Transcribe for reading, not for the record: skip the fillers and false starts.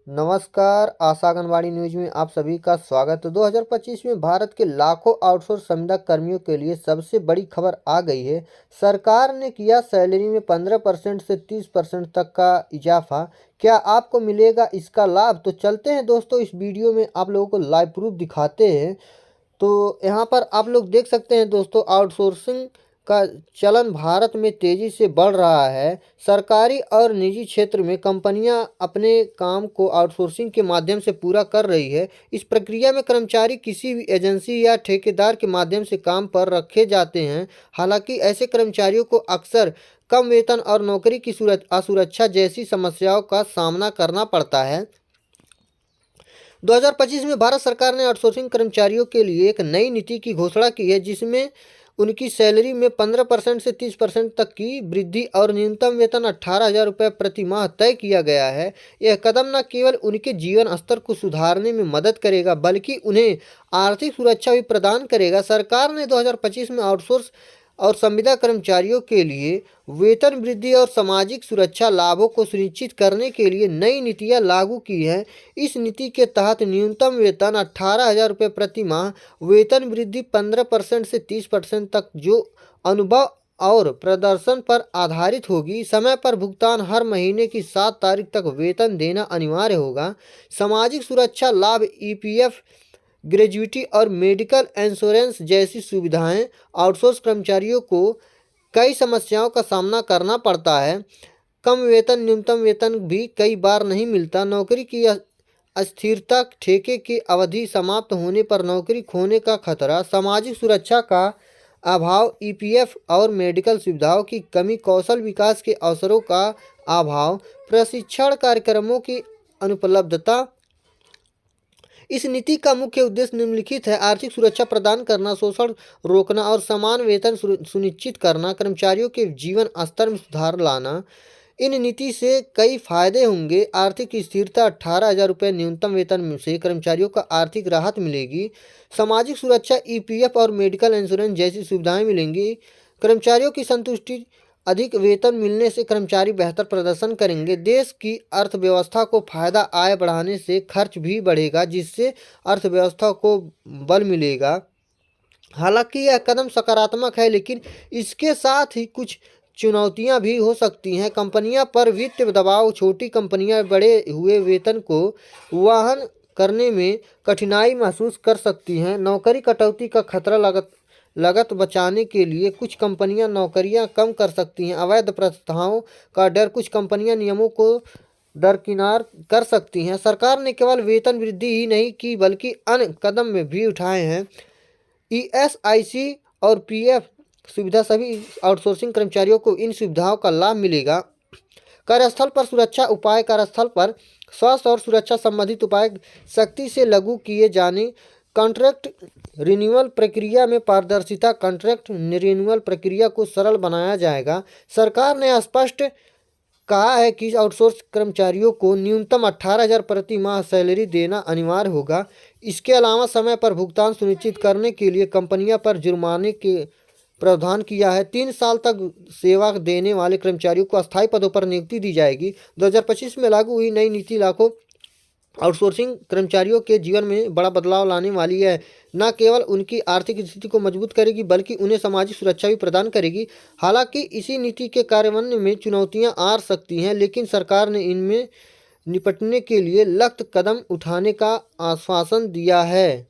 नमस्कार, आशा आंगनबाड़ी न्यूज में आप सभी का स्वागत है। 2025 में भारत के लाखों आउटसोर्स संविदा कर्मियों के लिए सबसे बड़ी खबर आ गई है। सरकार ने किया सैलरी में 15% से 30% तक का इजाफा। क्या आपको मिलेगा इसका लाभ? तो चलते हैं दोस्तों, इस वीडियो में आप लोगों को लाइव प्रूफ दिखाते हैं। तो यहाँ पर आप लोग देख सकते हैं दोस्तों, आउटसोर्सिंग का चलन भारत में तेज़ी से बढ़ रहा है। सरकारी और निजी क्षेत्र में कंपनियां अपने काम को आउटसोर्सिंग के माध्यम से पूरा कर रही है। इस प्रक्रिया में कर्मचारी किसी भी एजेंसी या ठेकेदार के माध्यम से काम पर रखे जाते हैं। हालांकि ऐसे कर्मचारियों को अक्सर कम वेतन और नौकरी की असुरक्षा जैसी समस्याओं का सामना करना पड़ता है। 2025 में भारत सरकार ने आउटसोर्सिंग कर्मचारियों के लिए एक नई नीति की घोषणा की है, जिसमें उनकी सैलरी में 15% से 30% तक की वृद्धि और न्यूनतम वेतन 18,000 रुपये प्रति माह तय किया गया है। यह कदम न केवल उनके जीवन स्तर को सुधारने में मदद करेगा, बल्कि उन्हें आर्थिक सुरक्षा भी प्रदान करेगा। सरकार ने 2025 में आउटसोर्स और संविदा कर्मचारियों के लिए वेतन वृद्धि और सामाजिक सुरक्षा लाभों को सुनिश्चित करने के लिए नई नीतियां लागू की हैं। इस नीति के तहत न्यूनतम वेतन 18,000 रुपये प्रति माह, वेतन वृद्धि 15% से 30% तक जो अनुभव और प्रदर्शन पर आधारित होगी। समय पर भुगतान, हर महीने की 7 तारीख तक वेतन देना अनिवार्य होगा। सामाजिक सुरक्षा लाभ, ईपीएफ, ग्रेजुइटी और मेडिकल इंश्योरेंस जैसी सुविधाएं। आउटसोर्स कर्मचारियों को कई समस्याओं का सामना करना पड़ता है। कम वेतन, न्यूनतम वेतन भी कई बार नहीं मिलता। नौकरी की अस्थिरता, ठेके की अवधि समाप्त होने पर नौकरी खोने का खतरा, सामाजिक सुरक्षा का अभाव, ईपीएफ और मेडिकल सुविधाओं की कमी, कौशल विकास के अवसरों का अभाव, प्रशिक्षण कार्यक्रमों की अनुपलब्धता। इस नीति का मुख्य उद्देश्य निम्नलिखित है: आर्थिक सुरक्षा प्रदान करना, शोषण रोकना और समान वेतन सुनिश्चित करना, कर्मचारियों के जीवन स्तर में सुधार लाना। इन नीति से कई फायदे होंगे। आर्थिक स्थिरता, 18,000 रुपये न्यूनतम वेतन से कर्मचारियों को आर्थिक राहत मिलेगी। सामाजिक सुरक्षा, ईपीएफ और मेडिकल इंश्योरेंस जैसी सुविधाएं मिलेंगी। कर्मचारियों की संतुष्टि, अधिक वेतन मिलने से कर्मचारी बेहतर प्रदर्शन करेंगे। देश की अर्थव्यवस्था को फायदा, आय बढ़ाने से खर्च भी बढ़ेगा, जिससे अर्थव्यवस्था को बल मिलेगा। हालांकि यह कदम सकारात्मक है, लेकिन इसके साथ ही कुछ चुनौतियां भी हो सकती हैं। कंपनियां पर वित्तीय दबाव, छोटी कंपनियां बढ़े हुए वेतन को वहन करने में कठिनाई महसूस कर सकती हैं। नौकरी कटौती का खतरा, लागत बचाने के लिए कुछ कंपनियां नौकरियां कम कर सकती हैं। अवैध प्रथाओं का डर, कुछ कंपनियां नियमों को दरकिनार कर सकती हैं। सरकार ने केवल वेतन वृद्धि ही नहीं की, बल्कि अन्य कदम भी उठाए हैं। ईएसआईसी और पीएफ सुविधा, सभी आउटसोर्सिंग कर्मचारियों को इन सुविधाओं का लाभ मिलेगा। कार्यस्थल पर सुरक्षा उपाय, कार्यस्थल पर स्वास्थ्य और सुरक्षा संबंधित उपाय सख्ती से लागू किए जाने। कॉन्ट्रैक्ट रिन्यूअल प्रक्रिया में पारदर्शिता, कॉन्ट्रैक्ट रिन्यूअल प्रक्रिया को सरल बनाया जाएगा। सरकार ने स्पष्ट कहा है कि आउटसोर्स कर्मचारियों को न्यूनतम 18,000 प्रति माह सैलरी देना अनिवार्य होगा। इसके अलावा समय पर भुगतान सुनिश्चित करने के लिए कंपनियों पर जुर्माने के प्रावधान किया है। 3 साल तक सेवा देने वाले कर्मचारियों को अस्थायी पदों पर नियुक्ति दी जाएगी। 2025 में लागू हुई नई नीति लाखों आउटसोर्सिंग कर्मचारियों के जीवन में बड़ा बदलाव लाने वाली है। न केवल उनकी आर्थिक स्थिति को मजबूत करेगी, बल्कि उन्हें सामाजिक सुरक्षा भी प्रदान करेगी। हालांकि इसी नीति के कार्यान्वयन में चुनौतियां आ सकती हैं, लेकिन सरकार ने इनमें निपटने के लिए सख्त कदम उठाने का आश्वासन दिया है।